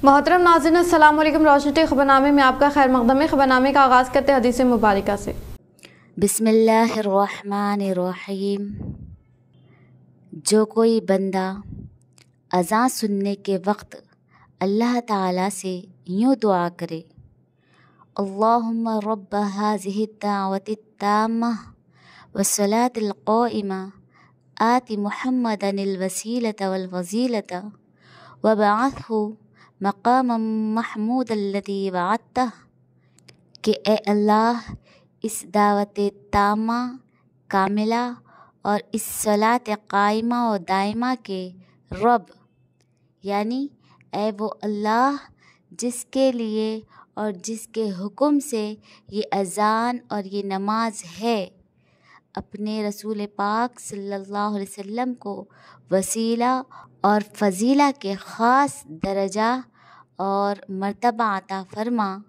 मोहतरम नाज़रीन, अस्सलाम वालेकुम। रोशनी ख़बरनामे में आपका खैर मक़दम है। ख़बरनामे का आगाज़ करते हैं हदीस मुबारका से। बिस्मिल्लाहिर्रहमानिर्रहीम। जो कोई बंदा अज़ान सुनने के वक्त अल्लाह ताला से यूँ दुआ करे, अल्लाहुम्मा रब्ब हाज़िहि दावति ताम्मा वस्सलातिल क़ाइमा आति मुहम्मदनिल वसीलता वल फज़ीलता वबअथहु मक़ामम महमूदल्लज़ी वअदतह, कि ए अल्लाह, इस दावत तामा कामिला और इस सलात कायमा और दायमा के रब, यानी ए वो अल्लाह जिसके लिए और जिसके हुक्म से ये अज़ान और ये नमाज है, अपने रसूल पाक सल्लल्लाहु अलैहि वसल्लम को वसीला और फ़ज़ीला के ख़ास दर्जा और मर्तबा अता फ़रमा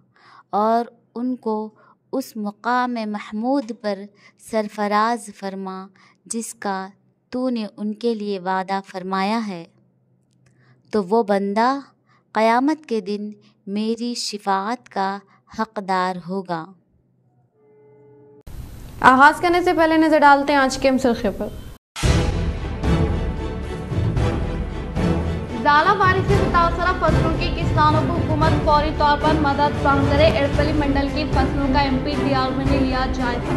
और उनको उस मुक़ाम महमूद पर सरफ़राज़ फ़रमा जिसका तूने उनके लिए वादा फ़रमाया है। तो वो बंदा क़यामत के दिन मेरी शिफ़ाअत का हक़दार होगा। आगाज़ करने से पहले नज़र डालते हैं आज के सुर्ख़ियों पर। ज़ाला बारिश से मुतासरा फसलों के किसानों को हुकूमत फौरी तौर पर मदद फराहम करे। एड़पल्ली मंडल की फसलों का MPDRO ने लिया जायजा।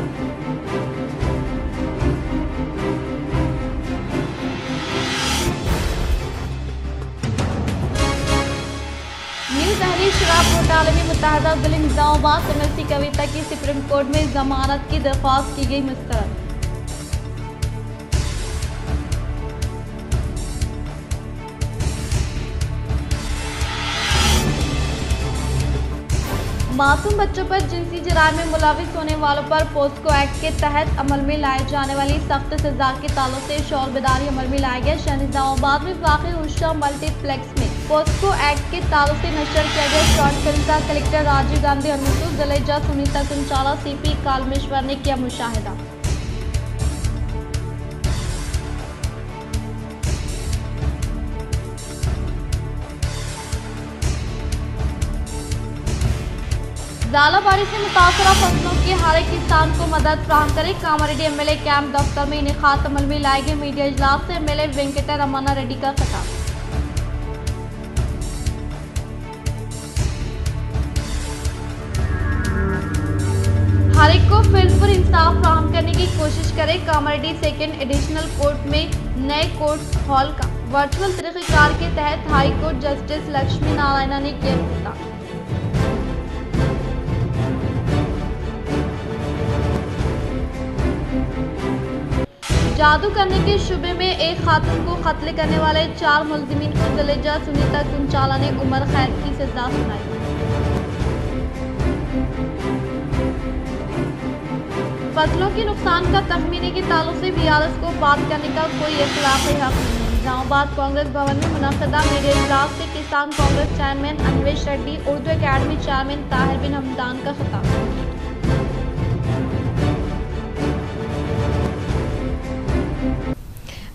न्यू दहली शराब घोटाले में मुत्तहदा ज़िले निज़ामाबाद MLC कविता की सुप्रीम कोर्ट में जमानत की दरख्वास्त की गई मुस्तरद। मासूम बच्चों पर जिनसी जराइम में मुलविस होने वालों पर पोस्को एक्ट के तहत अमल में लाए जाने वाली सख्त सजा के ताल्लुक से शौर बेदारी अमल में लाया गया। शहर निज़ामाबाद में वाक़ई उषा मल्टीप्लेक्स में पोस्को एक्ट के ताल्लुक से नशर किया गया शॉर्ट फिल्म का कलेक्टर राजीव गांधी और मुसूद जिले जज सुनीता कुंचाला CP कालमेश्वर ने किया मुशाहिदा। ज़ाला बारिश से मुतासरा फसलों के हर एक किसान को मदद फराहम करे। कामारेड्डी MLA कैंप दफ्तर में इनेकाद अमल में लाए गए मीडिया इजलास से MLA वेंकटा रमन्ना रेड्डी का खिताब। हर एक को फिल्म पर इंसाफ फराहम करने की कोशिश करे। कामारेड्डी सेकेंड एडिशनल कोर्ट में नए कोर्ट हॉल का वर्चुअल तरीक़ेकार के तहत high court justice Lakshmi Narayana ने किया इफ्तिताह। जादू करने के शुबे में एक खातून को कत्ल करने वाले 4 मुलजिमीन को जिले जज सुनीता कुंचाला ने उम्र कैद की सजा सुनाई। फसलों के नुकसान का तखमीने के ताल्लुक से VRS को बात करने का कोई इख्तिलाफी हक नहीं। निज़ामाबाद कांग्रेस भवन में मुनक़दा मीडिया इजलास से Kisan Congress chairman Anvesh Reddy, Urdu academy chairman Tahir bin Hamdan का खिताब।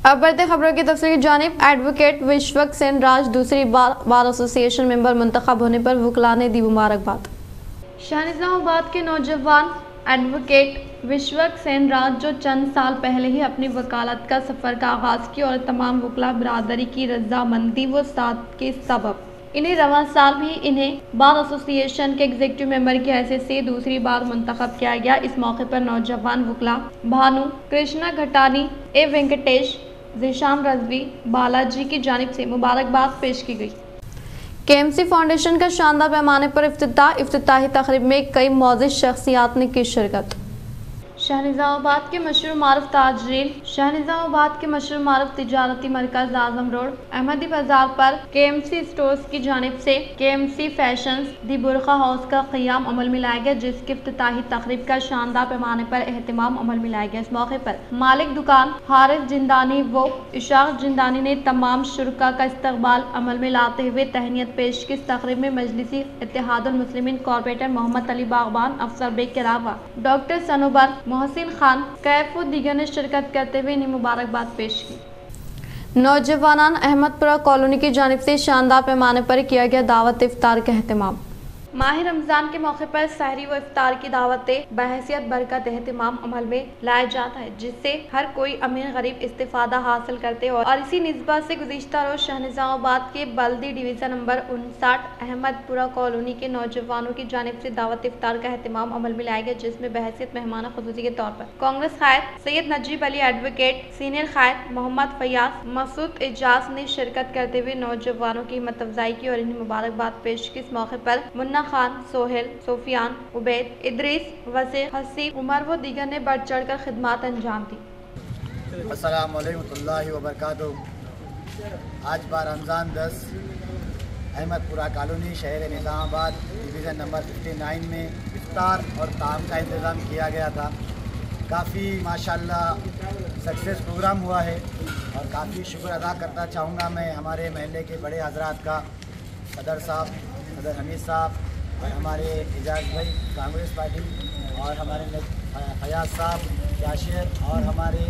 अब बढ़ते खबरों की तफसील की जानिब। एडवोकेट विश्वक सेन राज दूसरी बार एसोसिएशन मेंबर मुंतखब होने पर वकला ने दी मुबारकबाद। शाह निज़ामाबाद के नौजवान एडवोकेट विश्वक सेन राज, जो चंद साल पहले ही अपनी वकालत का सफ़र का आगाज़ किया और तमाम वकला बरादरी की रजामंदी व साथ के सबब इन्हें रवां साल भी इन्हें बार एसोसिएशन के एग्जीक्यूटिव मेंबर की हैसियत से दूसरी बार मुंतखब किया गया। इस मौके पर नौजवान वकला भानु कृष्णा घटानी, ए वेंकटेश, ज़ीशान रज़वी, बालाजी की जानिब से मुबारकबाद पेश की गई। KMC फाउंडेशन का शानदार पैमाने पर इफ्तिताही तकरीब में कई मौज़ूद शख्सियात ने की शिरकत। शाह निज़ामाबाद के मशहूर मारूफ ताजरीन तिजारती मरकज़ आज़म रोड अहमदी बाजार पर KMC स्टोर्स की जानिब से KMC फैशंस दी बुरखा हाउस का क़याम अमल में लाया गया, जिसकी इफ्तिताही तकरीब का शानदार पैमाने पर एहतमाम अमल में लाया गया। इस मौके पर मालिक दुकान हारिस जिंदानी व इशाक जिंदानी ने तमाम शुरका का इस्तकबाल अमल में लाते हुए तहनीत पेश की। इस तकरीब में मजलिसी इत्तेहादुल मुस्लिमीन कॉर्पोरेटर मोहम्मद अली बागबान, अफसर बेग के अलावा डॉक्टर सनोबर, मोहसिन खान, कैफ व दीगर ने शिरकत करते हुए इन्हें मुबारकबाद पेश की। नौजवान अहमदपुरा कॉलोनी की जानिब से शानदार पैमाने पर किया गया दावत इफ्तार का एहतमाम। माह रमजान के मौके पर सहरी व इफ्तार की दावतें बहैसियत बरकत एहतमाम अमल में लाया जाता है, जिससे हर कोई अमीर गरीब इस्तिफादा हासिल करते हैं। और इसी निस्बत से गुज़िश्ता रोज शाहनिज़ामाबाद के बल्दी डिवीज़न नंबर 59 अहमदपुरा कॉलोनी के नौजवानों की जानिब से दावत इफ्तार का एहतमाम अमल में लाया गया, जिसमें बहैसियत मेहमान खुसूसी के तौर पर कांग्रेस कायद सैयद नजीब अली एडवोकेट, सीनियर कायद मोहम्मद फयाज, मसूद एजाज ने शिरकत करते हुए नौजवानों की हिम्मत अफजाई की और इन्हें मुबारकबाद पेश की। इस मौके पर मुन्ना खान, सोहेल, सोफियान, उबैद, इदरीस, वसी, हसीब, उमर व दीगर ने बढ़ चढ़ कर खिदमत अंजाम दी। अस्सलाम वालेकुम रहमतुल्लाहि व बरकातुहू। आज बार रमज़ान 10 अहमदपुरा कॉलोनी शहर निज़ामाबाद डिवीज़न नंबर 59 में इफ्तार और ताम का इंतज़ाम किया गया था। काफ़ी माशाल्लाह सक्सेस प्रोग्राम हुआ है और काफ़ी शुक्र अदा करना चाहूँगा मैं हमारे महल्ले के बड़े हजरात का, सदर साहब, सदर हमीद साहब और हमारे एजाज भाई कांग्रेस पार्टी और हमारे फयाज साहब याशिर और हमारे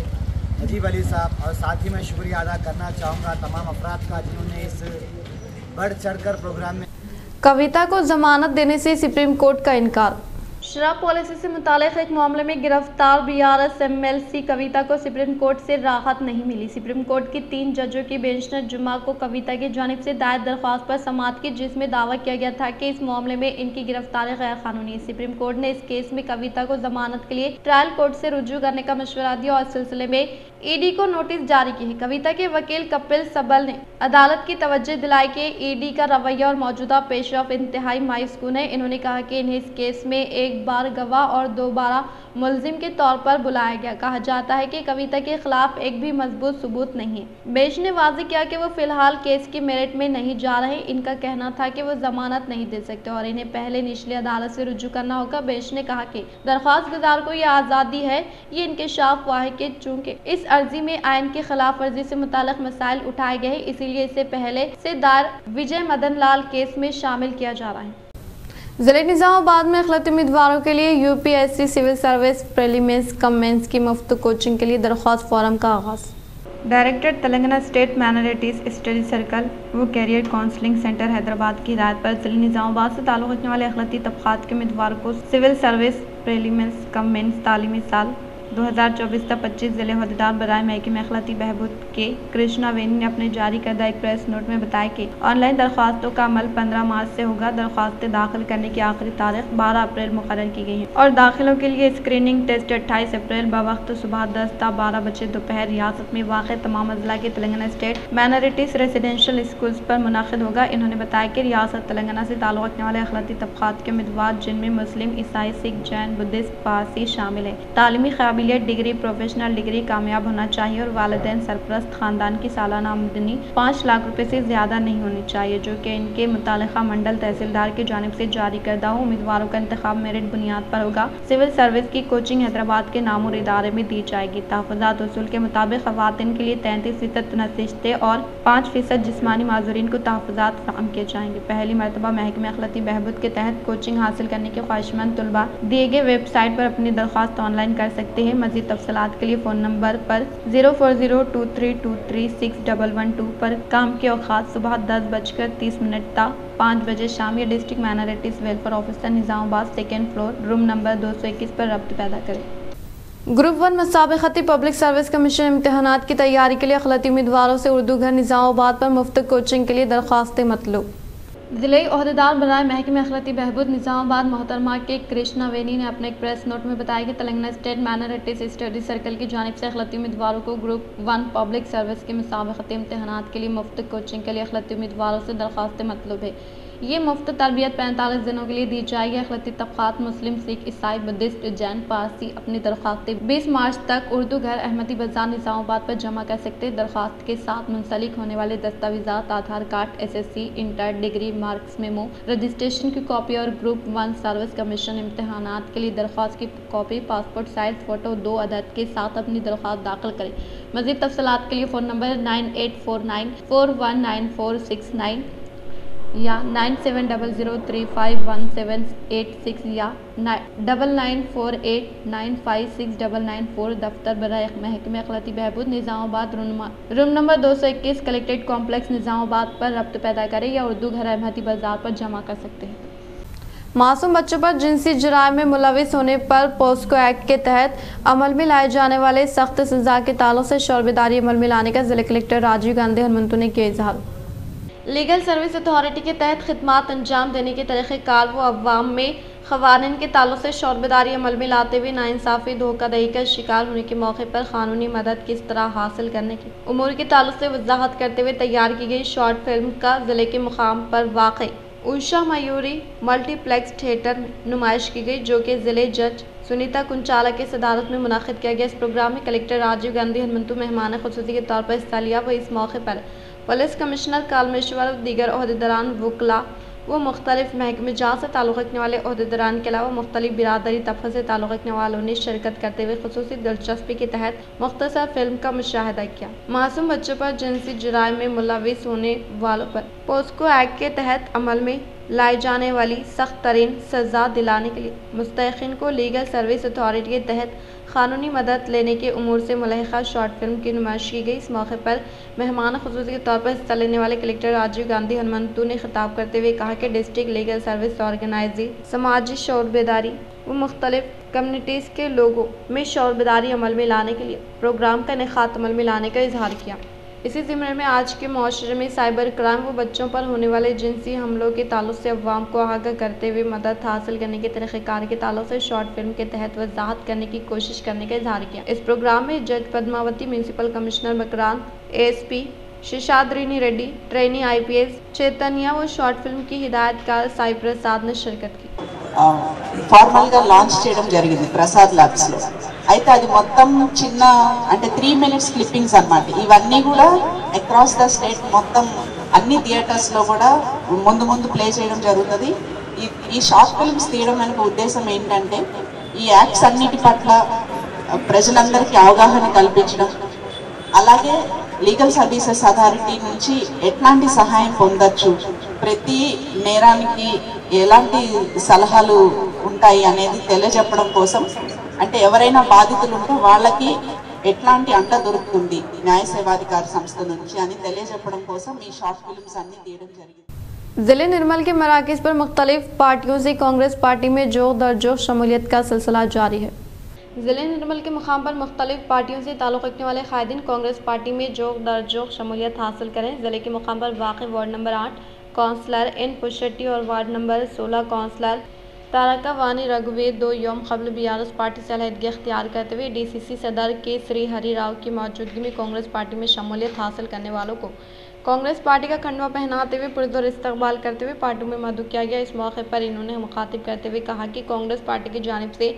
नजीब अली साहब, और साथ ही मैं शुक्रिया अदा करना चाहूँगा तमाम अफराद का जिन्होंने इस बढ़ चढ़कर प्रोग्राम में। कविता को जमानत देने से सुप्रीम कोर्ट का इनकार। शराब पॉलिसी से मुतालिक एक मामले में गिरफ्तार BRS MLC कविता को सुप्रीम कोर्ट से राहत नहीं मिली। सुप्रीम कोर्ट की 3 जजों की बेंच ने जुम्मा को कविता की जानिब से दायर दरख्वास्त पर समाअत की, जिसमें दावा किया गया था कि इस मामले में इनकी गिरफ्तारी गैर कानूनी है। सुप्रीम कोर्ट ने इस केस में कविता को जमानत के लिए ट्रायल कोर्ट से रुजू करने का मशवरा दिया और इस सिलसिले में ED को नोटिस जारी की है। कविता के वकील कपिल सबल ने अदालत की तवज्जो दिलाई कि ED का रवैया और मौजूदा पेशरफ इंतहाई मायूसकुन है। इन्होंने कहा कि इन्हें इस केस में एक बार गवाह और दोबारा मुलजिम के तौर पर बुलाया गया। कहा जाता है कि कविता के खिलाफ एक भी मजबूत सबूत नहीं है। बेंच ने वाज़ेह किया कि वो फिलहाल केस की मेरिट में नहीं जा रहे। इनका कहना था कि वो जमानत नहीं दे सकते और इन्हें पहले निचली अदालत से रुजू करना होगा। बेंच ने कहा कि दरख्वास्त गुजार को यह आज़ादी है, ये इंकशाफ हुआ है कि चूंकि इस अर्जी में आयन की खिलाफ वर्जी से मुताल्लिक मसाइल उठाए गए हैं, इसीलिए इसे पहले से दायर विजय मदन लाल केस में शामिल किया जा रहा है। ज़िले निज़ामाबाद में अखिलती उम्मीदवारों के लिए UPSC civil service prelims cum mains की मुफ्त कोचिंग के लिए दरख्वास्त फॉर्म का आगाज़। Director Telangana state minorities study circle व कैरियर काउंसलिंग सेंटर हैदराबाद की हिदायत पर ज़िले निज़ामाबाद से ताल्लुक़ रखने वाले अखिलती तबक़ात के उम्मीदवारों को civil service prelims cum mains तालीमी साल 2024-25 ज़िले अहदेदार बराए महकमे अखिलती बहबूद के कृष्णा वेनी ने अपने जारी करदा एक प्रेस नोट में बताया कि ऑनलाइन दरख्वास्तों का अमल 15 मार्च से होगा। दरख्वास्तें दाखिल करने की आखिरी तारीख 12 अप्रैल मुकर्रर की गई है और दाखिलों के लिए स्क्रीनिंग टेस्ट 28 अप्रैल बवक्त सुबह 10 ता 12 बजे दोपहर रियासत में वाक़ तमाम अजला के Telangana state minorities residential schools पर मुनाकिद होगा। इन्होंने बताया कि रियासत तेलंगाना से ताल्लुक़ रखने वाले अखिलती तबक़ात के उम्मीदवार, जिनमें मुस्लिम, ईसाई, सिख, जैन, बुद्धिस्ट, पारसी शामिल है, तालीमी काबिलियत डिग्री, प्रोफेशनल डिग्री कामयाब होना चाहिए और वालिदैन सरपरस्त खानदान की सालाना आमदनी 5 लाख रुपए से ज़्यादा नहीं होनी चाहिए, जो कि इनके मुतालिका मंडल तहसीलदार की जानिब से जारी करदा हो। उम्मीदवारों का इंतखाब मेरिट बुनियाद पर होगा। सिविल सर्विस की कोचिंग हैदराबाद के नामुर इदारे में दी जाएगी। तहफ़्फ़ुज़ात उसूल के मुताबिक ख़वातीन के लिए 33% नशिस्तें और 5% जिस्मानी माज़ूरीन को तहफ़्फ़ुज़ात फ़राहम किए जाएंगे। पहली मरतबा महकमे अखिलती बहबूद के तहत कोचिंग हासिल करने के ख्वाहिशमंद तलबा दिए गए वेबसाइट पर अपनी दरख्वास्त ऑनलाइन कर सकते हैं। मज़ीद तफसीलात के लिए फ़ोन नंबर पर 0402323612 पर काम के औकात सुबह 10:30 ता 5 बजे शाम या district minorities welfare officer Nizamabad 2nd floor room number 221 पर रब्त पैदा करें। ग्रुप 1 मुसाबिक़ती पब्लिक सर्विस कमीशन इम्तिहानात की तैयारी के लिए अखिलती उम्मीदवारों से उर्दू घर निज़ामाबाद पर मुफ्त कोचिंग के लिए दरख्वास्तें मतलूब। ज़िले अहदेदार बराए महकमे अखिलती बहबूद निज़ामाबाद मोहतरमा के कृष्णा वेनी ने अपने एक प्रेस नोट में बताया कि Telangana state minorities study circle की जानिब से अखिलती उम्मीदवारों को ग्रुप 1 पब्लिक सर्विस के मुसाबिक़ती इम्तिहानात के लिए मुफ्त कोचिंग के लिए अखिलती उम्मीदवारों से दरख्वास्तें मतलूब है। ये मुफ्त तरबियत 45 दिनों के लिए दी जाएगी। अखिलती तबक़ात मुस्लिम, सिख, ईसाई, बुद्धिस्ट, जैन, पारसी अपनी दरख्वास्तें 20 मार्च तक उर्दू घर अहमदी बाज़ार निज़ामाबाद पर जमा कर सकते हैं। दरख्वास्त के साथ मुंसलिक होने वाले दस्तावेज़ात Aadhaar card, SSC, inter, degree, marks memo, registration की कॉपी और ग्रुप 1 सर्विस कमीशन इम्तिहानात के लिए दरख्वास्त की कॉपी, पासपोर्ट साइज़ फ़ोटो 2 अदद के साथ अपनी दरख्वास्त दाखिल करें। मज़ीद तफसीलात के लिए फ़ोन नंबर 9849419469 या 9700351786 या 9948956994 दफ्तर बराए महकमे अखलाती बहबूद Nizamabad room number 221 collectorate complex Nizamabad पर रब्त पैदा करें या उर्दू घर अहमदी बाजार पर जमा कर सकते हैं। मासूम बच्चों पर जिनसी जुराइम में मुलविस होने पर पोस्को एक्ट के तहत अमल में लाए जाने वाले सख्त सजा के ताल्लुक से शोरबेदारी अमल में लाने का जिला कलेक्टर राजीव गांधी हनुमंतु ने किया इजहार। लीगल सर्विस अथॉरिटी के तहत खिदमात अंजाम देने के तरीक़ेकार व अवाम में ख़वानीन के ताल्लुक से शोरबेदारी अमल में लाते हुए नाइंसाफ़ी धोखाधड़ी का शिकार होने के मौके पर कानूनी मदद किस तरह हासिल करने की उमूर के ताल्लुक से वजाहत करते हुए तैयार की गई शॉर्ट फिल्म का ज़िले के मुकाम पर वाक़ई उषा मयूरी मल्टीप्लेक्स थिएटर में नुमाइश की गई, जो कि ज़िले जज सुनीता कुंचाला की सदारत में मुनाकिद किया गया। इस प्रोग्राम में कलेक्टर राजीव गांधी हनुमंतु मेहमान खुसूसी के तौर पर हिस्सा लिया व इस मौके पर पुलिस कमिश्नर कालमेश्वर और दीगर ओहदेदारान वकला व मुख्तलिफ महकमे जहाँ से ताल्लुक़ रखने वाले ओहदेदारान के अलावा मुख्तलिफ बिरादरी तबक़े से ताल्लुक़ रखने वालों ने शिरकत करते हुए खुसूसी दिलचस्पी के तहत मुख्तसर फिल्म का मुशाहिदा किया। मासूम बच्चों पर जिनसी जुराइम में मुलविस होने वालों पर पोस्को एक्ट के तहत अमल में लाई जाने वाली सख्त तरीन सज़ा दिलाने के लिए मुस्तहिक़ीन को लीगल सर्विस अथॉरिटी के तहत कानूनी मदद लेने के उमूर से मुलहिक़ा शॉर्ट फिल्म की नुमाइश की गई। इस मौके पर मेहमान खुसूसी के तौर पर हिस्सा लेने वाले कलेक्टर राजीव गांधी हनुमंतु ने खिताब करते हुए कहा कि डिस्ट्रिक्ट लीगल सर्विस ऑर्गेनाइजी समाजी शौर बेदारी व मुख्तलिफ कम्युनिटीज़ के लोगों में शौर बेदारी अमल में लाने के लिए प्रोग्राम का इनेकाद अमल में लाने का इजहार किया। इसी ज़िम्मे में आज के माशरे में साइबर क्राइम व बच्चों पर होने वाले जिनसी हमलों के ताल्लुक से अवाम को आगाह करते हुए मदद हासिल करने के तरीक़ेकार के ताल्लुक से शॉर्ट फिल्म के तहत वजाहत करने की कोशिश करने का इजहार किया। इस प्रोग्राम में जज Padmavati, municipal commissioner Makran, ASP Seshadrini Reddy, trainee IPS Chaitanya व शॉर्ट फिल्म की हिदायतकार साई प्रसाद ने शिरकत की। ఫార్మల్ గా లాంచ్ చేయడం జరిగింది ప్రసాద్ ల్యాబ్స్ లో। అయితే అది మొత్తం చిన్న అంటే 3 minutes క్లిప్పింగ్స్ అన్నమాట। ఇవన్నీ కూడా అక్రాస్ ద స్టేట్ మొత్తం అన్ని థియేటర్స్ లో కూడా ముందు ప్లే చేయడం జరుగుతుంది। ఈ షార్ట్ ఫిల్మ్స్ తీయడం వెనుక ఉద్దేశం ఏంటంటే ఈ యాక్ట్స్ అన్నిటి పట్ల ప్రజలందరికీ అవగాహన కల్పించడం, అలాగే లీగల్ సర్వీసెస్ అథారిటీ నుంచి ఎట్లాంటి సహాయం పొందొచ్చు, ప్రతి నేరానికి ఎలాంటి సలహాలు ఉంటాయి అనేది తెలియజెప్పడం కోసం, అంటే ఎవరైనా బాధితులు ఉంటే వాళ్ళకి ఎట్లాంటి అండ దొరుకుతుంది న్యాయ సేవాధికార సంస్థ నుంచి అని తెలియజెప్పడం కోసం ఈ షార్ట్ ఫిల్మ్స్ అన్ని తీయడం జరిగింది। जिले निर्मल के मराकज़ पर मुख्तलिफ पार्टियों से कांग्रेस पार्टी में जोर दर जोर शमूलियत का सिलसिला जारी है। जिले निर्मल के मुकाम पर मुख्तलिफ पार्टियों से ताल्लुक़ रखने वाले कायदीन कांग्रेस पार्टी में जोर दर जोर शमूलियत हासिल करें। जिले के मुकाम पर वाक़ई वार्ड नंबर 8 काउंसलर N पुशेट्टी और वार्ड नंबर 16 काउंसलर तारका वानी रघुवेद 2 यौम कबल BRS पार्टी से अलहदगी अख्तियार करते हुए DCC सदर के श्री हरि राव की मौजूदगी में कांग्रेस पार्टी में शमूलियत हासिल करने वालों को कांग्रेस पार्टी का खंडवा पहनाते हुए पुरजोर इस्तकबाल करते हुए पार्टी में मदऊ किया गया। इस मौके पर इन्होंने मुखातिब करते हुए कहा कि कांग्रेस पार्टी की जानिब से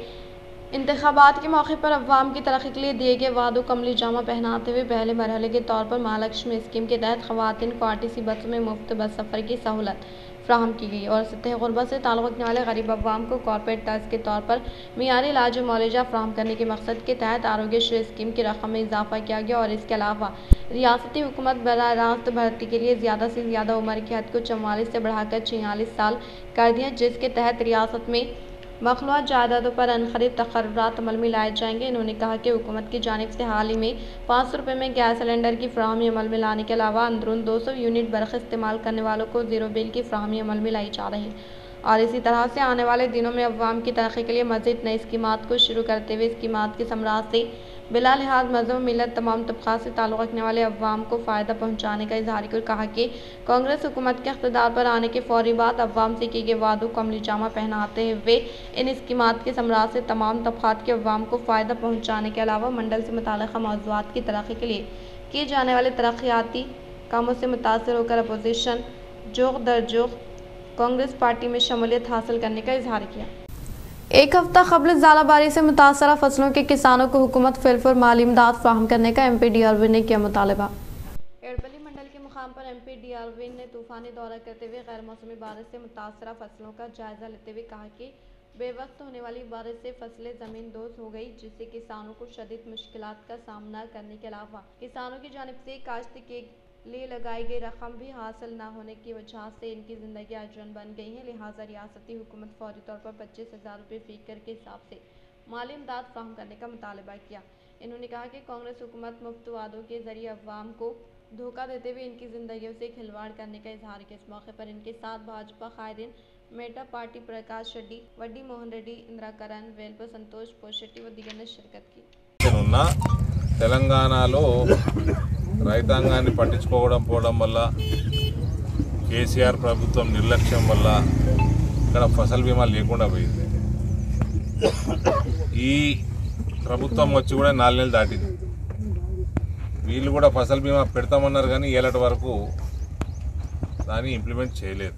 इंतखाबात के मौके पर अवाम की तरक्की के लिए दिए गए वादों को अमली जामा पहनाते हुए पहले मरहले के तौर पर महालक्ष्मी स्कीम के तहत ख़वातीन को RTC बसों में मुफ्त बस सफ़र की सहूलत फ्राहम की गई और सतह गुरबत से ताल्लुक़ रखने वाले गरीब अवाम को कॉर्पोरेट टैक्स के तौर पर मियारी इलाज मुआवजा फ्राहम करने के मकसद के तहत आरोग्यश्री स्कीम की रकम में इजाफा किया गया और इसके अलावा रियासती हुकूमत बराह रास्त भर्ती के लिए ज़्यादा से ज़्यादा उम्र की हद को 44 से बढ़ाकर 46 साल कर दिया, जिसके तहत रियासत में मखलूआ जायदादों पर अनखरीद तकर्रुरात अमल में लाए जाएंगे। इन्होंने कहा कि हुकूमत की जानिब से हाल ही में 500 रुपये में गैस सिलेंडर की फ्राहमी अमल में लाने के अलावा अंदरून 200 यूनिट बर्क़ इस्तेमाल करने वालों को ज़ीरो बिल की फ्राहमी अमल में लाई जा रही है और इसी तरह से आने वाले दिनों में अवाम की तरक्की के लिए मज़ीद नई स्कीमात को शुरू करते हुए स्कीमात की समरात से बिला लिहाज मज़हब मिलत तमाम तबक़ात से ताल्लुक़ रखने वाले अवाम को फ़ायदा पहुँचाने का इजहार किया और कहा कि कांग्रेस हुकूमत के इक़्तिदार पर आने के फ़ौरी बाद अवाम से किए गए वादों को अमली जामा पहनाते हुए इन स्कीमात के समरात से तमाम तबक़ात के अवाम को फ़ायदा पहुँचाने के अलावा मंडल से मुताल्लिक़ मौज़ूआत की तरक्की के लिए किए जाने वाले तरक्याती कामों से मुतासर होकर अपोजिशन जोग दर जोग कांग्रेस पार्टी में शमूलियत हासिल करने का इजहार किया। एक हफ्ता कबल ज़ालाबारी से मुतासरा फसलों के किसानों को हुकूमत फिलफुल माली इमदाद फ्राहम करने का MP DRV ने किया मुतालबा। एड़पली मंडल के मुकाम पर MP DRV ने तूफ़ानी दौरा करते हुए गैर मौसमी बारिश से मुतासरा फसलों का जायजा लेते हुए कहा कि बेवक्त होने वाली बारिश से फसलें ज़मीन दोज़ हो गई, जिससे किसानों को शदीद मुश्किलात का सामना करने के अलावा किसानों की जानिब से काश्त के लिए लगाई गई रकम भी हासिल न होने की वजह से इनकी ज़िंदगी अजरन बन गई है। लिहाजा रियासती हुकूमत फौरी तौर पर 25,000 रुपये फ़ीकर के हिसाब से माली इमदाद फ्राहम करने का मुतालबा किया। इन्होंने कहा कि कांग्रेस हुकूमत मुफ्त वादों के जरिए अवाम को धोखा देते हुए इनकी ज़िंदगियों से खिलवाड़ करने का इजहार किया। इस मौके पर इनके साथ भाजपा कायदीन मेटा पार्टी प्रकाश रेड्डी, वड्डी मोहन रेड्डी, इंदिरा करण, वेल्प संतोष पोशेट्टी व दीगर ने शिरकत की। తెలంగాణలో రైతాంగాన్ని పట్టించుకోవడం వల్ల కేసీఆర్ ప్రభుత్వం నిర్లక్ష్యం వల్ల ఇక్కడ ఫసల్ బీమా లేకుండా పోయింది. ఈ ప్రభుత్వం వచ్చి కూడా 4 నెలలు దాటింది. వీళ్ళు కూడా ఫసల్ బీమా పెడతామన్నారు కానీ ఏలటి వరకు దాన్ని ఇంప్లిమెంట్ చేయలేదు.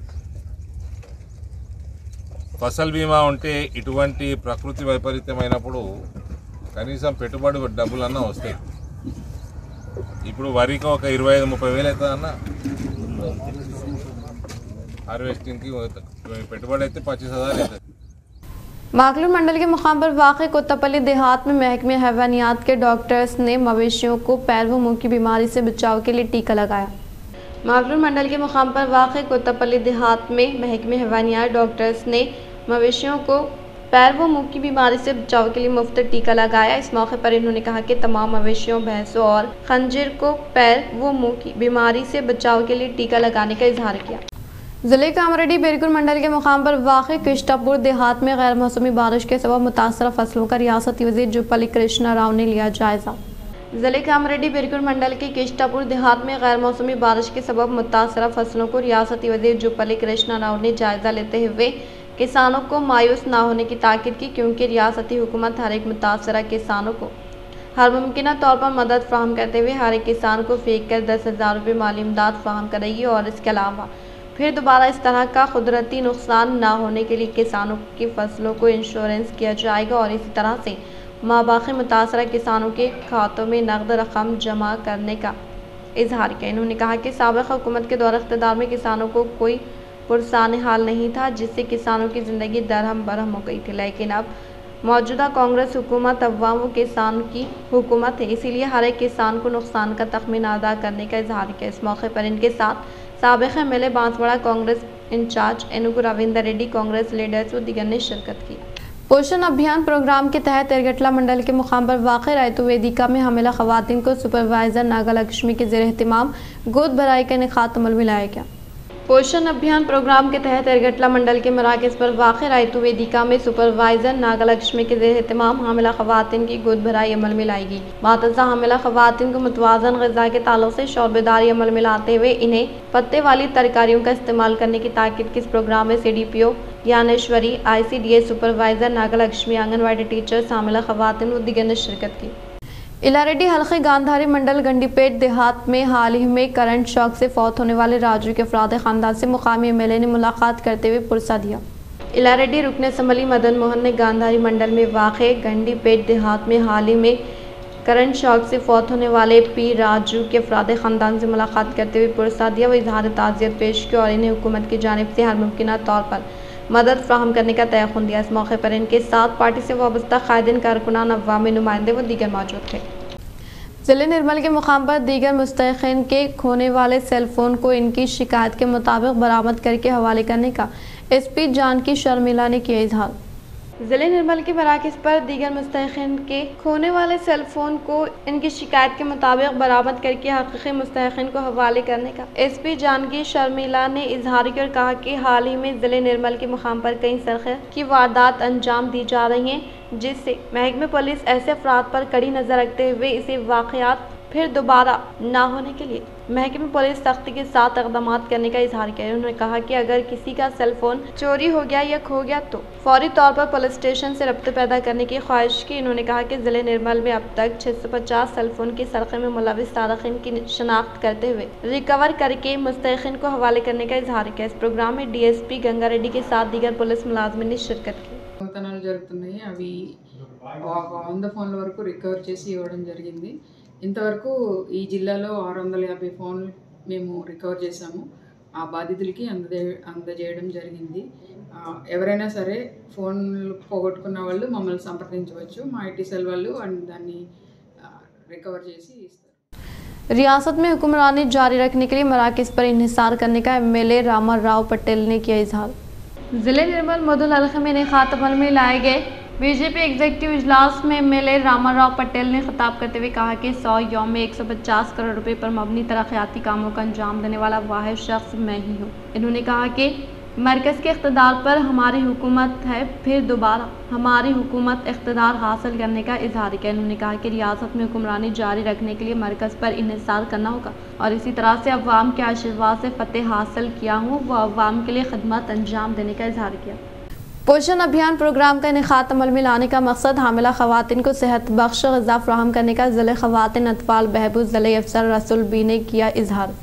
ఫసల్ బీమా ఉంటే ఇటువంటి ప్రకృతి వైపరీత్యమైనప్పుడు కనీసం పెట్టుబడి డబ్బులన్నా వస్తాయి. ఇప్పుడు వరికి ఒక 25-30 వేలు అవుతుందన్న हार्वेस्टिंग की पेटुबड़ी అయితే 25,000 అవుతుంది. माकलूर मंडल के मुकाम पर वाक़ कोत्तापल्ली देहात में महकमे हैवानियात के डॉक्टर्स ने मवेशियों को पैर व मुंह की बीमारी से बचाव के लिए टीका लगाया। माकलूर मंडल के मुकाम पर वाक़ कोत्तापल्ली देहात में महकमे हैवानियात डॉक्टर्स ने मवेशियों को पैर व मुंह की बीमारी से बचाव के लिए मुफ्त टीका लगाया। इस मौके पर इन्होंने कहा कि तमाम मवेशियों, भैंसों और खंजीर को पैर व मुंह की बीमारी से बचाव के लिए टीका लगाने का इजहार किया। जिले कामरेड्डी बेरकुल मंडल के मुकाम पर वाक़ कृष्णापुर देहात में गैर मौसमी बारिश के सबब मुतासरा फसलों का रियासती वज़ीर जुप्पल्ली कृष्णा राव ने लिया जायजा। जिले कामरेड्डी बेरकुल मंडल के कृष्णापुर देहात में गैर मौसमी बारिश के सबब मुतासरा फसलों को रियासती वज़ीर जुप्पल्ली कृष्णा राव ने जायजा लेते हुए किसानों को मायूस न होने की ताकीद की, क्योंकि रियासती हुकूमत हर एक मुतासरा किसानों को हर मुमकिन तौर पर मदद फ्राहम करते हुए हर एक किसान को फेंक कर 10,000 रुपये माली इमदाद फ्राहम करेगी और इसके अलावा फिर दोबारा इस तरह का कुदरती नुकसान न होने के लिए किसानों की फसलों को इंश्योरेंस किया जाएगा और इसी तरह से माबाक़ी मुतासरा किसानों के खातों में नकद रकम जमा करने का इजहार किया। इन्होंने कहा कि साबिक़ हुकूमत के दौर इक़्तिदार में किसानों को कोई पुरसान हाल नहीं था, जिससे किसानों की ज़िंदगी दरहम बरहम हो गई थी, लेकिन अब मौजूदा कांग्रेस हुकूमत अवाम व किसान की हुकूमत है, इसीलिए हर एक किसान को नुकसान का तखमीना अदा करने का इजहार किया। इस मौके पर इनके साथ साबिक़ MLA Banswada Congress incharge Enugu Ravinder Reddy, Congress leaders व दीगर ने शिरकत की। पोषण अभियान प्रोग्राम के तहत एरगटला मंडल के मुकाम पर वाक़ रायतु वेदिका में हामिला ख़वातीन को सुपरवाइज़र नागलक्ष्मी के ज़ेर एहतिमाम गोद भराई का इनेकाद अमल में लाया गया। पोषण अभियान प्रोग्राम के तहत एरगटला मंडल के मराकज़ पर वाक़ रायतु वेदिका में सुपरवाइज़र नागलक्ष्मी के ज़ेर एहतिमाम हामिला ख़वातीन की गोद भराई अमल में लाई गई। मातज़ा हामिला ख़वातीन को मुतवाज़न ग़िज़ा के ताल्लुक़ से शौरबेदारी अमल में लाते हुए इन्हें पत्ते वाली तरकारियों का इस्तेमाल करने की ताकीद की। इस प्रोग्राम में CDPO Gnaneshwari, ICDS supervisor Nagalakshmi, anganwadi teachers, हामिला ख़वातीन व दीगर ने शिरकत की। इलारेड्डी हल्के गांधारी मंडल गंडीपेट देहात में हाल ही में करंट शॉक से फौत होने वाले राजू के अफराद खानदान से मुकामी एमएलए ने मुलाकात करते हुए पुरसा दिया। इलारेड्डी रुकन असम्बली मदन मोहन ने गांधारी मंडल में वाक़े गंडीपेट देहात में हाल ही में करंट शॉक से फौत होने वाले पी राजू के अफराद खानदान से मुलाकात करते हुए पुरसा दिया व इजहार ताज़ियत पेश किया और इन्हें हुकूमत की जानिब से हर मुमकिन तौर पर मदद फ्राहम करने का तयक़ुन दिया। इस मौके पर इनके साथ पार्टी से वाबस्ता कायदीन, कारकुनान, अवामी नुमाइंदे व दीगर मौजूद थे। ज़िले निर्मल के मुकाम पर दीगर मुस्तहिक़ीन के खोने वाले सेलफोन को इनकी शिकायत के मुताबिक बरामद करके हवाले करने का SP जानकी शर्मिला ने किया इजहार। ज़िले निर्मल के मराकज़ पर दीगर मुस्तहिक़ीन के खोने वाले सेलफोन को इनकी शिकायत के मुताबिक बरामद करके हक़ीक़ी मुस्तहिक़ीन को हवाले करने का SP जानकी शर्मिला ने इजहार किया और कहा कि हाल ही में ज़िले निर्मल के मुकाम पर कई सरक़े की वारदात अंजाम दी जा रही हैं, जिससे महकमे पुलिस ऐसे अफराद पर कड़ी नज़र रखते हुए इसे वाक़यात फिर दोबारा ना होने के लिए महकमे पुलिस सख्ती के साथ इक़दाम करने का इजहार किया। उन्होंने कहा कि अगर किसी का सेलफोन चोरी हो गया या खो गया तो फौरी तौर पर पुलिस स्टेशन से रब्त पैदा करने की ख्वाहिश की। उन्होंने कहा कि ज़िले निर्मल में अब तक 650 सेलफोन की सरक़े में मुलविस सारिक़ीन की शनाख्त करते हुए रिकवर करके मुस्तहिक़ीन को हवाले करने का इजहार किया। इस प्रोग्राम में DSP गंगा रेड्डी के साथ दीगर पुलिस मुलाज़िमीन ने शिरकत की। దొంగతనాలు జరుగుతున్నాయి, అవి 100 ఫోన్ల వరకు రికవర్ చేసి ఇవ్వడం జరిగింది। ఇంతవరకు ఈ జిల్లాలో 650 ఫోన్లు మేము రికవర్ చేశాము, ఆ బాధితులకి అందజేయడం జరిగింది। ఎవరైనా సరే ఫోన్లు పోగొట్టుకున్న వాళ్ళు మమ్మల్ని సంప్రదించవచ్చు, మా IT సెల్ వాళ్ళు దాన్ని రికవర్ చేసి ఇస్తారు। रियासत में हुक्मरानी जारी रखने के लिए मराकज़ पर इन्हिसार करने का एमएलए रामाराव पटेल ने किया इजहार। जिले निर्मल मधुल हल्के में इनेकात अमल में लाए गए बीजेपी एग्जीक्यूटिव इजलास में एमएलए रामाराव पटेल ने खिताब करते हुए कहा कि 100 यौम में 150 करोड़ रुपए पर मबनी तरक्याती कामों का अंजाम देने वाला वाहिद शख्स मैं ही हूँ। इन्होंने कहा कि मरकज़ के इक़्तिदार पर हमारी हुकूमत है, फिर दोबारा हमारी हुकूमत इक़्तिदार हासिल करने का इजहार किया। इन्होंने कहा कि रियासत में हुक्मरानी जारी रखने के लिए मरकज़ पर इन्हिसार करना होगा और इसी तरह से अवाम के आशीर्वाद से फतेह हासिल किया हूँ व अवाम के लिए खदमत अंजाम देने का इजहार किया। पोषण अभियान प्रोग्राम का इनेकात अमल में लाने का मकसद हामिला खवातीन को सेहत बख्श ग़िज़ा फ़राहम करने का ज़िले ख़वातीन अतफ़ाल बहबूद ज़िले अफसर रसूल बी ने किया इजहार।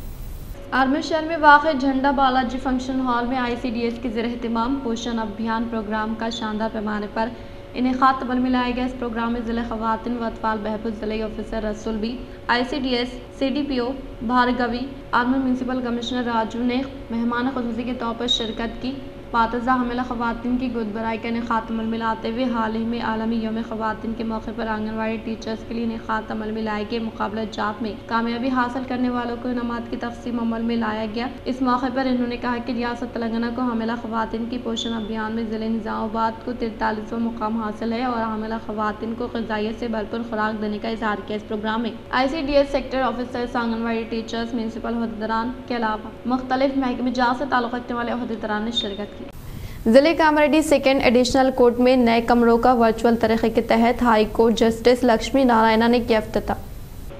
आर्मी शहर में वाक़ झंडा बालाजी फंक्शन हॉल में ICDS के ज़ेर एहतमाम पोषण अभियान प्रोग्राम का शानदार पैमाने पर इनेकात अमल में लाया गया। इस प्रोग्राम में ज़िले ख़वातीन व अतफ़ाल बहबूद ज़िले officer Rasool Bi, ICDS, CDPO Bhargavi, Armoor municipal commissioner Raju ने मेहमान ख़ुसूसी के तौर पर शिरकत की। पातज़ा हामिला ख़वातीन की गोदभराई का इनेकात अमल में लाते हुए हाल ही में आलमी यौम ख़वातीन के मौके पर आंगनवाड़ी टीचर्स के लिए इनेकात अमल में लाए गए मुकाबला जात में कामयाबी हासिल करने वालों को इनामात की तक़सीम अमल में लाया गया। इस मौके पर इन्होंने कहा कि रियासत तेलंगाना को हामिला ख़वातीन की पोषण अभियान में ज़िले निज़ामाबाद को 43वां मुकाम हासिल है और हामिला ख़वातीन को ग़िज़ाइयत से भरपूर खुराक देने का इजहार किया। इस प्रोग्राम में ICDS sector officers, anganwadi teachers, municipal ओहदेदारान के अलावा मुख्तलिफ महकमे जात से ताल्लुक़ रखने वाले ओहदेदारान ने शिरकत की। ज़िले कामारेड्डी सेकेंड एडिशनल कोर्ट में नए कमरों का वर्चुअल तरीके के तहत high court justice Lakshmi Narayana ने किया इफ्तिताह।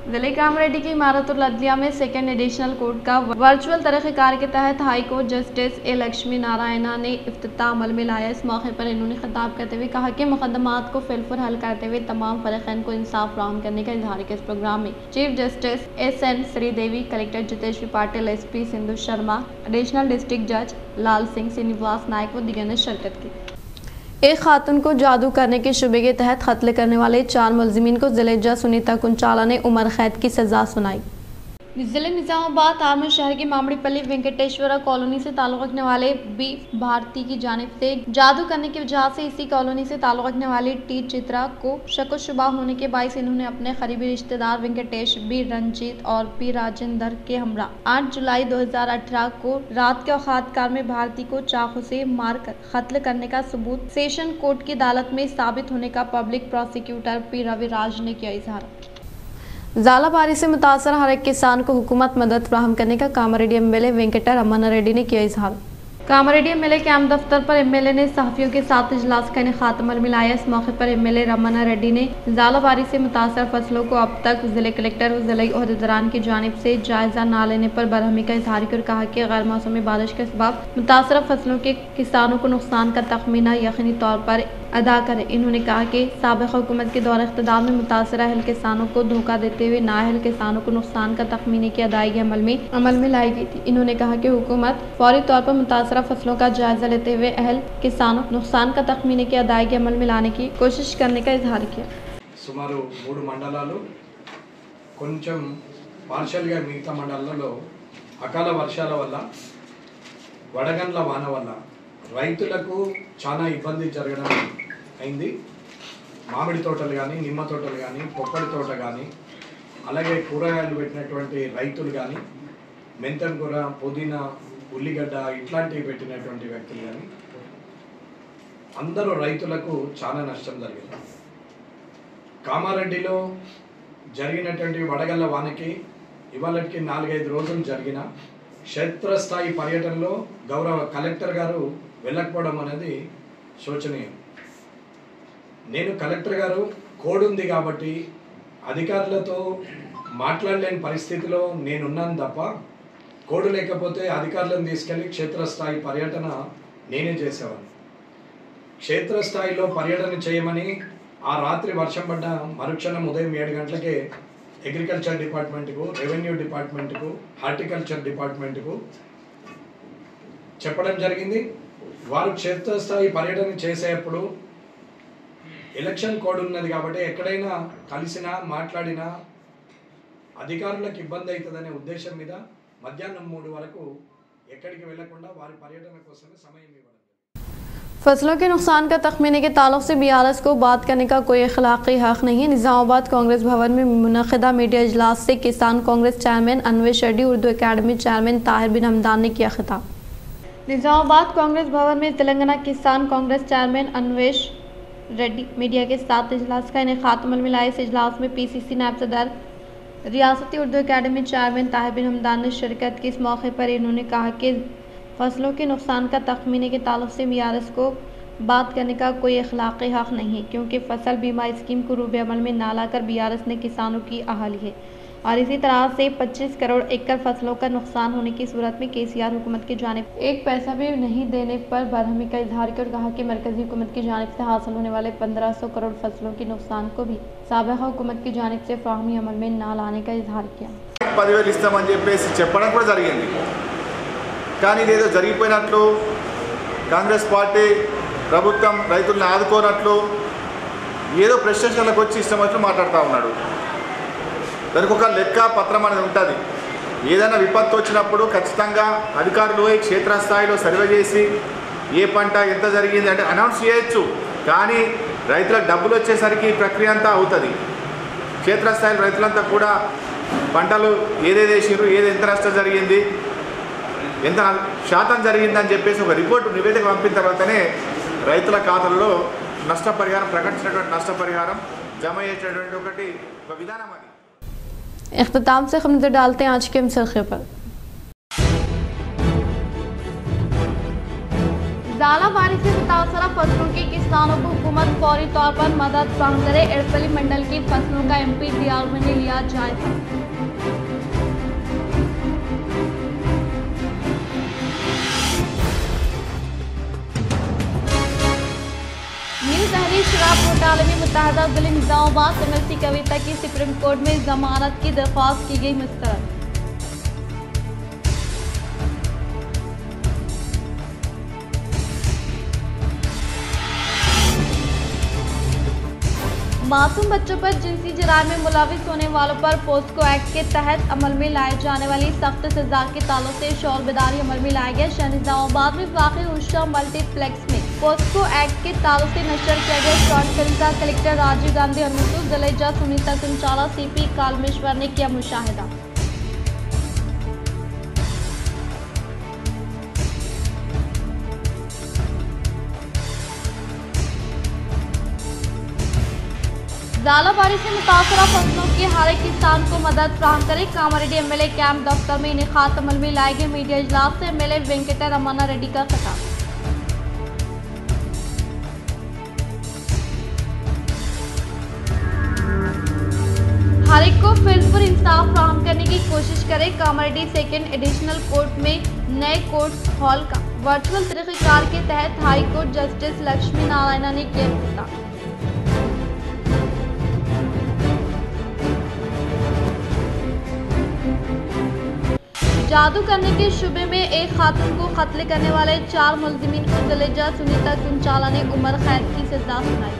ज़िले कामारेड्डी की इमारतुल अदलिया में सेकेंड एडिशनल कोर्ट का वर्चुअल तरीक़ेकार के तहत high court justice Lakshmi Narayana ने इफ्तिताह अमल में लाया। इस मौके पर इन्होंने खिताब करते हुए कहा कि मुकदमात को फिलफुर हल करते हुए तमाम फ़रीक़ैन को इंसाफ फराहम करने का इजहार किया। इस प्रोग्राम में chief justice SN Sridevi, collector Jiteshwari Patil, SP Sindhu Sharma, additional district जज लाल सिंह, श्रीनिवास नायक व दीगर ने शिरकत की। एक खातून को जादू करने के शुबे के तहत कत्ल करने वाले 4 मुलजिमीन को ज़िले जज सुनीता कुंचाला ने उम्र कैद की सज़ा सुनाई। ज़िले निज़ामाबाद आर्मी शहर की मामड़ीपल्ली वेंकटेश्वरा कॉलोनी से ताल्लुक़ रखने वाले B भारती की जानिब से जादू करने की वजह से इसी कॉलोनी से ताल्लुक़ रखने वाली T चित्रा को शक व शुबा होने के बायस इन्होंने अपने करीबी रिश्तेदार वेंकटेश B रंजीत और P राजेंद्र के हमरा 8 जुलाई 2018 को रात के औकातकार में भारती को चाकू से मारकर कत्ल करने का सबूत सेशन कोर्ट की अदालत में साबित होने का पब्लिक प्रोसिक्यूटर P रविराज ने किया इजहार। ज़ालाबारी से मुतासर हर एक किसान को हुकूमत मदद फराहम करने का कामारेड्डी MLA वेंकटा रमन्ना रेड्डी ने किया इजहार। कामारेड्डी MLA कैंप दफ्तर पर MLA ने सहाफ़ियों के साथ इजलास का इनेकात अमल में लाया। इस मौके पर MLA रमन्ना रेड्डी ने ज़ालाबारी से मुतासर फसलों को अब तक ज़िले कलेक्टर व ज़िले ओहदेदारान की जानिब से जायज़ा न लेने पर बरहमी का इजहार किया और कहा कि गैर मौसमी बारिश के सबब मुतासर फसलों के किसानों को नुकसान का तखमीना यकीनी तौर पर अदा करें। इन्होंने कहा कि साबिक़ हुकूमत के दौर इक़्तिदार में मुतासरा अहल किसानों को धोखा देते हुए नाअहल किसानों को नुकसान का तखमीने की अदायगी अमल में लाई गई थी। इन्होंने कहा कि हुकूमत फौरी तौर पर मुतासरा फसलों का जायज़ा लेते हुए अहल किसानों नुकसान का तखमीने की अदायगी अमल में लाने की कोशिश करने का इजहार किया। సుమారు 3 మండలాలు కొంచెం పార్షియల్గా మిగతా మండలాల్లో అకాల వర్షాల వల్ల వడగండ్ల వాన వల్ల రైతులకు చాలా ఇబ్బంది జరగడం అయింది। మామిడి తోటలు కానీ, నిమ్మ తోటలు కానీ, పొప్పడి తోట కానీ, అలాగే కూరగాయలు పెట్టినటువంటి రైతులు కానీ, మెంతం కూర, పుదీనా, ఉల్లిగడ్డ ఇట్లాంటివి పెట్టినటువంటి వ్యక్తులు కానీ అందరూ రైతులకు చాలా నష్టం జరిగింది। కామారెడ్డిలో జరిగినటువంటి వడగళ్ల వానకి ఇవాళకి 4-5 రోజులు జరిగిన క్షేత్రస్థాయి పర్యటనలో గౌరవ కలెక్టర్ గారు వెళ్ళకపోవడం అనేది శోచనీయం। నేను కలెక్టర్ గారు కోడ్ ఉంది కాబట్టి అధికారులతో మాట్లాడలేని పరిస్థితిలో నేనున్నాను తప్ప కోడ్ లేకపోతే అధికారులను తీసుకెళ్లి క్షేత్రస్థాయి పర్యటన నేనే చేసేవాడిని। క్షేత్రస్థాయిలో పర్యటన చేయమని ఆ రాత్రి వర్షం పడ్డ మరుక్షణం ఉదయం 7 గంటలకే అగ్రికల్చర్ డిపార్ట్మెంట్కు, రెవెన్యూ డిపార్ట్మెంట్కు, హార్టికల్చర్ డిపార్ట్మెంట్కు చెప్పడం జరిగింది। వారు క్షేత్రస్థాయి పర్యటన చేసేటప్పుడు ఎలక్షన్ కోడ్ ఉన్నది కాబట్టి ఎక్కడైనా కలిసినా మాట్లాడినా అధికారులకు ఇబ్బంది అవుతుందనే ఉద్దేశం మీద మధ్యాహ్నం 3 వరకు ఎక్కడికి వెళ్లకుండా వారి పర్యటన కోసమే సమయం ఇవ్వడం। फसलों के नुकसान का तखमीने के ताल्लुक से बीआरएस को बात करने का कोई अखलाकी हक नहीं है। निज़ामाबाद कांग्रेस भवन में मुनक़िदा मीडिया इजलास से Kisan Congress chairman Anvesh Reddy, Urdu academy chairman Tahir bin Hamdan ने किया खिताब। निज़ामाबाद कांग्रेस भवन में तेलंगाना किसान कांग्रेस चेयरमैन अनवेश रेड्डी मीडिया के साथ इजलास का इनेकाद अमल में लाए। इस इजलास में पीसीसी नायब सदर रियासती उर्दू अकेडमी चेयरमैन ताहिर बिन हमदान ने शिरकत की। इस मौके पर इन्होंने कहा कि फसलों के नुकसान का तखमीने के ताल्लुक से बीआरएस को बात करने का कोई अखलाकी हक नहीं है, क्योंकि फसल बीमा स्कीम को रूबे अमल में ना लाकर बीआरएस ने किसानों की अहाली है और इसी तरह से 25 करोड़ एकड़ फसलों का नुकसान होने की सूरत में केसीआर हुकूमत की जानिब एक पैसा भी नहीं देने पर बरहमी का इजहार किया और कहा कि मरकजी हुकूमत की जानिब से हासिल होने वाले 1500 करोड़ फसलों के नुकसान को भी साबिक़ा हुकूमत की जानिब से फ़ाहमी अमल में ना लाने का इजहार किया। 10,000 ఇస్తామని చెప్పేసి చెప్పడం కూడా జరిగింది, కానీ ఇదేదో జరిగిపోయినట్లు కాంగ్రెస్ పార్టీ ప్రభుత్వం రైతులను ఆదుకోనట్లు ఏదో ప్రశ్నలకు వచ్చి ఇష్టం వచ్చినట్లు మాట్లాడుతూ ఉన్నాడు. దానికి ఒక లెక్క పత్రం అనేది ఉంటుంది. ఏదైనా విపత్తు వచ్చినప్పుడు ఖచ్చితంగా అధికారులు క్షేత్రస్థాయిలో సర్వే చేసి ఏ పంట ఎంత జరిగింది అంటే అనౌన్స్ చేయొచ్చు, కానీ రైతులకు డబ్బులు వచ్చేసరికి ఈ ప్రక్రియ అంతా అవుతుంది. క్షేత్రస్థాయిలో రైతులంతా కూడా పంటలు ఏదేది వేసిరు, ఏది ఎంత నష్టం జరిగింది, ఎంత శాతం జరిగిందని చెప్పేసి ఒక రిపోర్టు నివేదిక పంపిన తర్వాతనే రైతుల ఖాతాల్లో నష్టపరిహారం ప్రకటించినటువంటి నష్టపరిహారం జమ చేసేటువంటి ఒక విధానం అది. इख्तिताम से हम नजर डालते हैं आज के मुसलखे पर। ज़ालावारी से मुतासरा फसलों के किसानों को हुकूमत फौरी तौर पर मदद फराहम करे। एड़पली मंडल की फसलों का MPDR ने लिया जायजा। न्यू दहली शराब घोटाले में मुत्तहदा जिले निज़ामाबाद MLC कविता की सुप्रीम कोर्ट में जमानत की दरख्वास्त की गई मुस्तरद। मासूम बच्चों पर जिनसी जराइम में मुलविस होने वालों पर पोस्को एक्ट के तहत अमल में लाए जाने वाली सख्त सजा के ताल्लुक से शौर बेदारी अमल में लाया गया। शहर निज़ामाबाद में वाक़ई उषा मल्टीप्लेक्स में पोस्को एक्ट के ताल्लुक से नशर किया गया शॉर्ट फिल्म का कलेक्टर राजीव गांधी अनुसूर जिले जज सुनीता कुंचाला CP कालमेश्वर ने किया मुशाहिदा। ज़ालावारी से मुतासरा फसलों के हर एक किसान को मदद फराहम करे। कामारेड्डी MLA कैंप दफ्तर में इनेकाद अमल में लाए गए मीडिया इजलास से MLA वेंकटा रमन्ना रेड्डी का खिताब। हर एक को फिल्म पर इंसाफ फराहम करने की कोशिश करे। कामारेड्डी सेकेंड एडिशनल कोर्ट में नए कोर्ट हॉल का वर्चुअल तरीक़ेकार के तहत high court justice Lakshmi Narayana ने किया खिताब। जादू करने के शुबे में एक खातून को कत्ल करने वाले 4 मुलजिमीन को जिले जज सुनीता कुंचाला ने उम्र कैद की सजा सुनाई।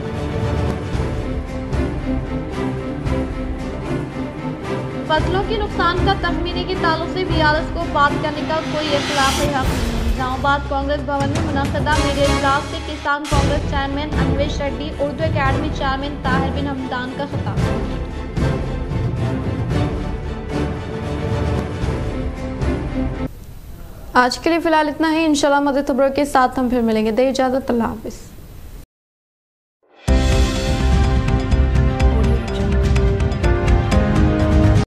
फसलों के नुकसान का तखमीने के ताल्लुक से बीआरएस को बात करने का कोई अखलाकी हक नहीं है। निज़ामाबाद कांग्रेस भवन में मुनक़िदा मीडिया इजलास से Kisan Congress chairman Anvesh Reddy, Urdu academy chairman Tahir bin Hamdan का खिताब। आज के लिए फिलहाल इतना ही। इंशाल्लाह मज़ीद खबरों के साथ हम फिर मिलेंगे। दे इजाज़त, अल्लाह हाफ़िज़।